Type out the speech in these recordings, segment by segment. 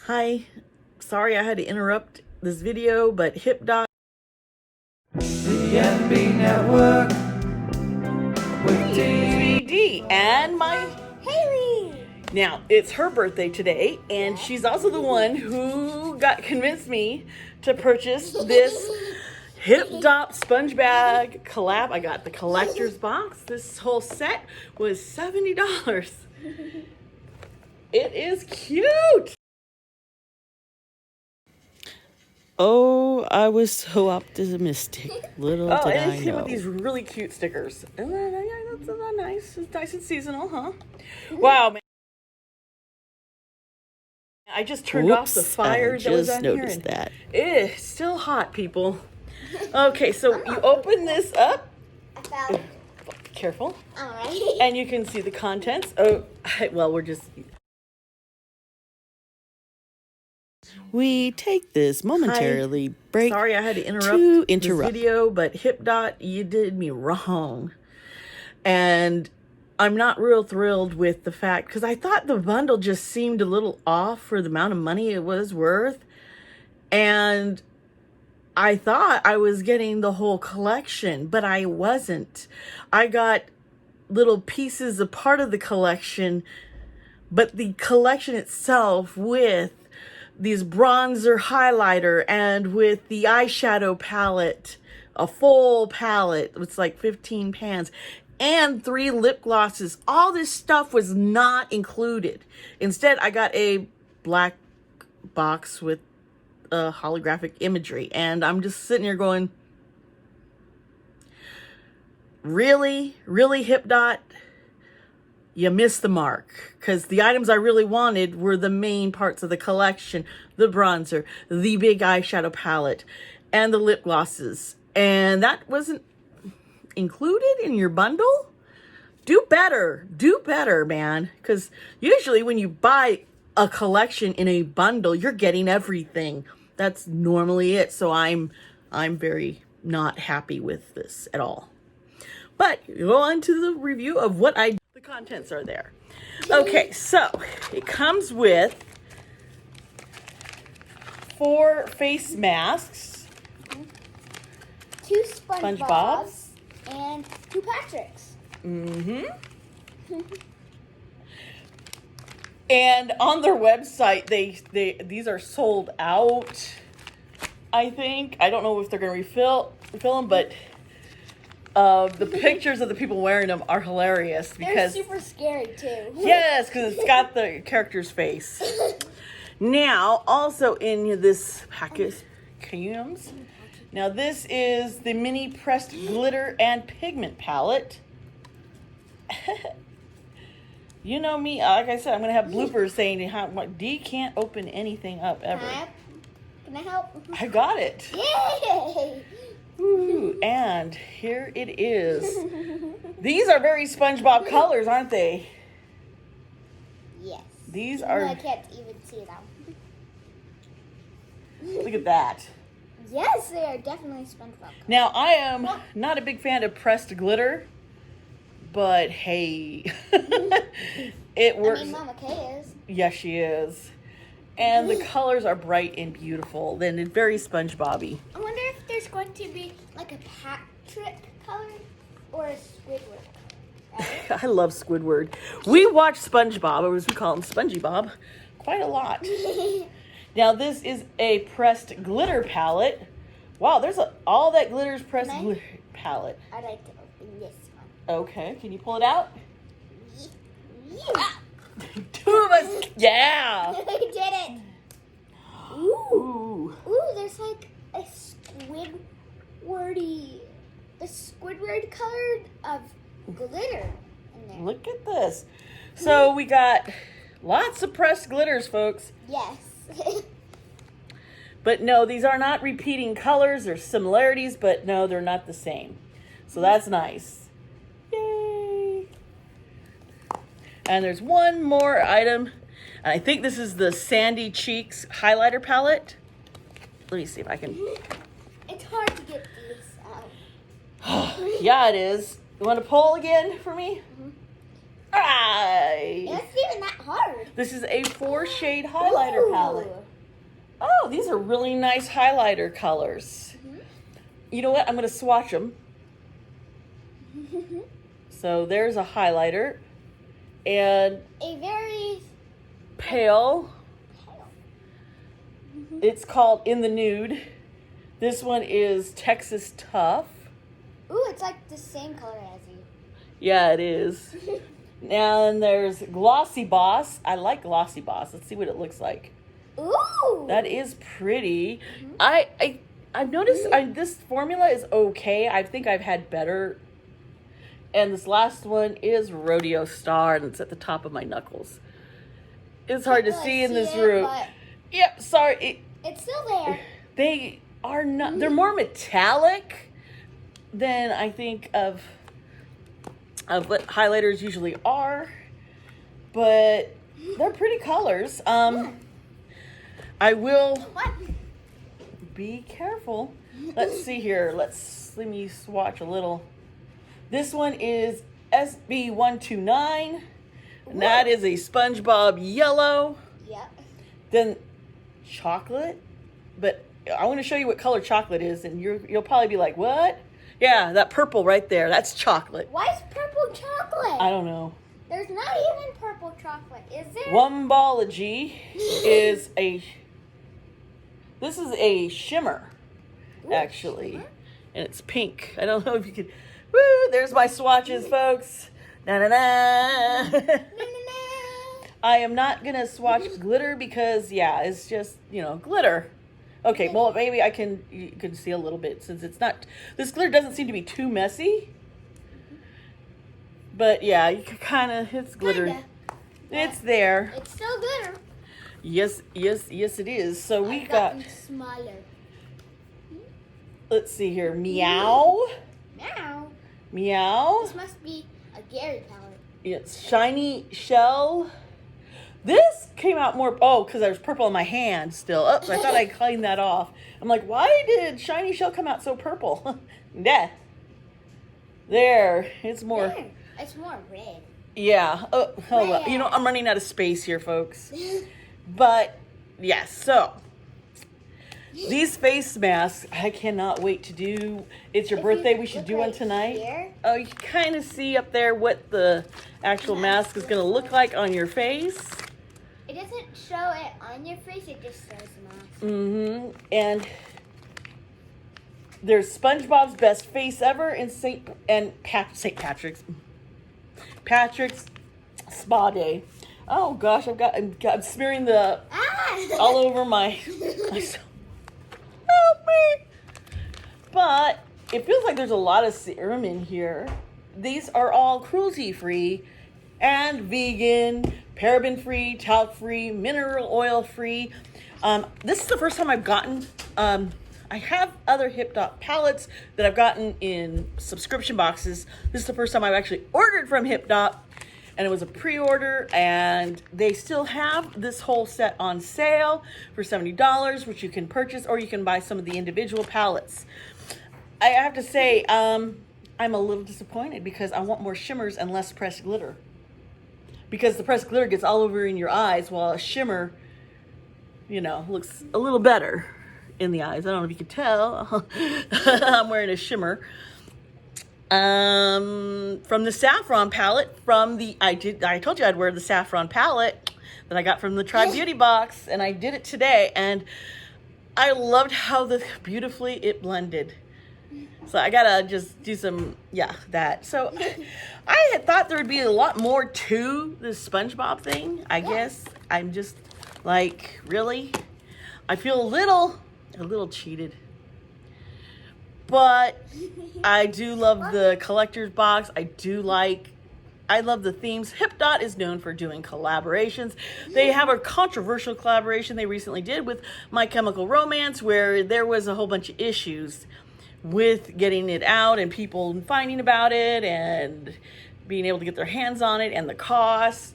Hi, sorry I had to interrupt this video, but HipDot. The NB Network with Dee and my Haley! Now, it's her birthday today, and she's also the one who convinced me to purchase this HipDot sponge bag collab. I got the collector's box. This whole set was $70. It is cute. Oh, I was so optimistic. Little did and I it came know. with these really cute stickers. And then, yeah, that's nice. It's nice and seasonal, huh? Wow, man. I just turned off the fire that was on here. noticed that. It's still hot, people. Okay, so you open this up. About. Careful. Alright. And you can see the contents. Oh, well, we're just... We take this momentarily break. Sorry, I had to interrupt this video, but HipDot, you did me wrong. And I'm not real thrilled with the fact, because I thought the bundle just seemed a little off for the amount of money it was worth. And I thought I was getting the whole collection, but I wasn't. I got little pieces of part of the collection, but the collection itself with these bronzer highlighter and with the eyeshadow palette, a full palette, it's like 15 pans, and 3 lip glosses. All this stuff was not included. Instead, I got a black box with holographic imagery, and I'm just sitting here going, really, HipDot? You missed the mark, because the items I really wanted were the main parts of the collection: the bronzer, the big eyeshadow palette, and the lip glosses. And that wasn't included in your bundle? Do better, man. Because usually when you buy a collection in a bundle, you're getting everything. That's normally it. So I'm very not happy with this at all. But go on to the review of what I... The contents are there. Okay, so it comes with 4 face masks. 2 SpongeBobs. SpongeBobs. And 2 Patricks. And on their website, these are sold out, I think. I don't know if they're going to refill them, but the pictures of the people wearing them are hilarious. Because they're super scary, too. Yes, because it's got the character's face. Now, also in this package comes... Now, this is the mini pressed glitter and pigment palette. You know me, like I said, I'm going to have bloopers saying how Dee can't open anything up ever. Can I help? I got it. Yay! Ooh, and here it is. These are very SpongeBob colors, aren't they? Yes. These are... I can't even see them. Look at that. Yes, they are definitely SpongeBob. Now, I am not a big fan of pressed glitter, but hey, it works. I mean, Mama Kay is. Yes, she is. And the colors are bright and beautiful. Then it's very SpongeBob-y. I wonder if there's going to be like a Patrick color or a Squidward color. I love Squidward. We watch SpongeBob, or as we call him, Spongy Bob, quite a lot. Now, this is a pressed glitter palette. Wow, there's all that glitter's pressed glitter palette. I'd like to open this one. Okay, can you pull it out? Yeah. 2 of us, yeah. I did it. Ooh. Ooh, there's like a Squidward colored of glitter in there. Look at this. So we got lots of pressed glitters, folks. Yes. But no, these are not repeating colors. There's similarities, but no, they're not the same. So that's nice. Yay. And there's one more item. And I think this is the Sandy Cheeks highlighter palette. Let me see if I can... It's hard to get these out. Yeah, it is. You want to pull again for me? It's even that hard. This is a 4-shade highlighter palette. Oh, these are really nice highlighter colors. You know what? I'm going to swatch them. So there's a highlighter. And a very pale. It's called In the Nude. This one is Texas Tough. Ooh, it's like the same color as you. Yeah, it is. Now, and there's Glossy Boss. I like Glossy Boss. Let's see what it looks like. Ooh. That is pretty. I've noticed this formula is okay. I think I've had better. And this last one is Rodeo Star, and it's at the top of my knuckles. It's hard to see in this room. Yep, sorry. It's still there. They are not. They're more metallic than I think of what highlighters usually are, but they're pretty colors. I will be careful. Let's see here. Let me swatch a little. This one is SB129. And that is a SpongeBob yellow. Yep. Then chocolate. But I want to show you what color chocolate is, and you'll probably be like, what? Yeah, that purple right there. That's chocolate. Why is purple chocolate? I don't know. There's not even purple chocolate, is there? Wombology is this is a shimmer, actually. Shimmer? And it's pink. I don't know if you can. Woo! There's my swatches, folks. Na na na. I am not gonna swatch glitter because it's just glitter. Okay, well maybe you can see a little bit since it's not. This glitter doesn't seem to be too messy. But yeah, you can it's glitter. Kinda. It's there. It's still glitter. Yes, it is. So we got smaller. Let's see here. Meow. Meow. This must be a Gary palette. It's Shiny Shell. This came out more, because there's purple in my hand still. I thought I cleaned that off. I'm like, why did Shiny Shell come out so purple? There. It's more. There. It's more red. Yeah. Well. I'm running out of space here, folks. But, yes, so. These face masks, I cannot wait to do. It's your birthday. We should do one tonight. Here. Oh, you can kind of see up there what the actual mask is going to look like on your face. It doesn't show it on your face. It just shows the mask. And there's SpongeBob's Best Face Ever and St. Patrick's Spa Day. Oh gosh, I'm smearing the all over myself. Help me! But it feels like there's a lot of serum in here. These are all cruelty-free and vegan, paraben-free, talc-free, mineral oil-free. This is the first time I've gotten. I have other HipDot palettes that I've gotten in subscription boxes. This is the first time I've actually ordered from HipDot. And it was a pre-order, and they still have this whole set on sale for $70, which you can purchase, or you can buy some of the individual palettes. I have to say, I'm a little disappointed because I want more shimmers and less pressed glitter. Because the pressed glitter gets all over in your eyes, while a shimmer, looks a little better in the eyes. I don't know if you can tell. I'm wearing a shimmer. From the saffron palette, I told you I'd wear the saffron palette that I got from the Try Beauty box, and I did it today, and I loved how beautifully it blended. So I gotta just do some, that. So I had thought there would be a lot more to this SpongeBob thing. I guess I'm just like, really? I feel a little cheated. But I do love the collector's box. I love the themes. HipDot is known for doing collaborations. They have a controversial collaboration they recently did with My Chemical Romance, where there was a whole bunch of issues with getting it out and people finding about it and being able to get their hands on it and the cost.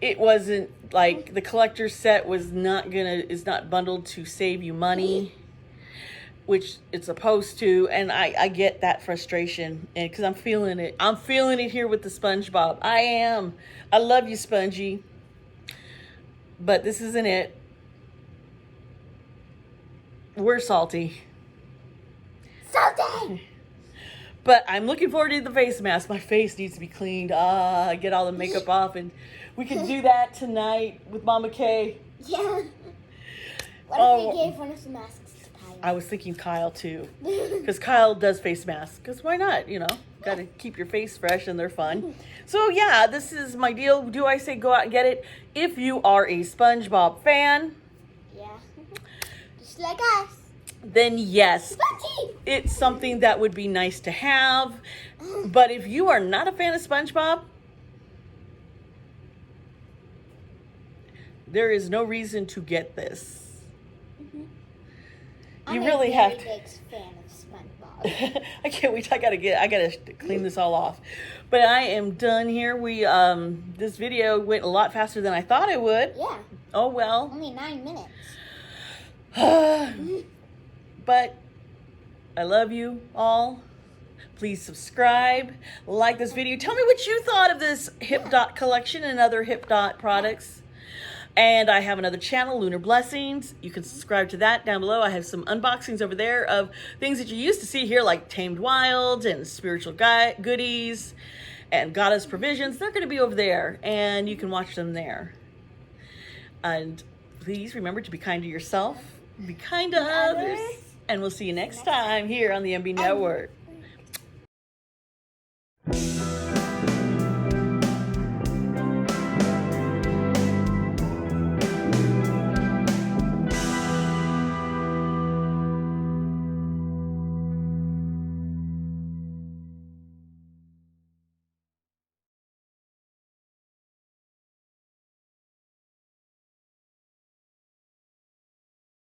It wasn't like the collector's set is not bundled to save you money. which it's supposed to, and I get that frustration, and because I'm feeling it here with the SpongeBob. I am. I love you, Spongy, but this isn't it. We're salty. Salty! But I'm looking forward to the face mask. My face needs to be cleaned. Get all the makeup off, and we can do that tonight with Mama Kay. Yeah. What if we gave one of the masks to Kyle? I was thinking Kyle too, because Kyle does face masks. Because why not? You know, got to keep your face fresh, and they're fun. So yeah, this is my deal. Do I say go out and get it? If you are a SpongeBob fan, yeah, just like us, then yes, Spongy! It's something that would be nice to have. But if you are not a fan of SpongeBob, there is no reason to get this. You really have to. I'm a very big fan of SpongeBob. I can't wait. I gotta clean this all off. But I am done here. This video went a lot faster than I thought it would. Yeah. Oh well. Only 9 minutes. But I love you all. Please subscribe, like this video. Tell me what you thought of this HipDot collection and other HipDot products. And I have another channel, Lunar Blessings. You can subscribe to that down below. I have some unboxings over there of things that you used to see here, like Tamed Wild and Spiritual Goodies and Goddess Provisions. They're going to be over there, and you can watch them there. And please remember to be kind to yourself, be kind to others, and we'll see you next time here on the MB Network.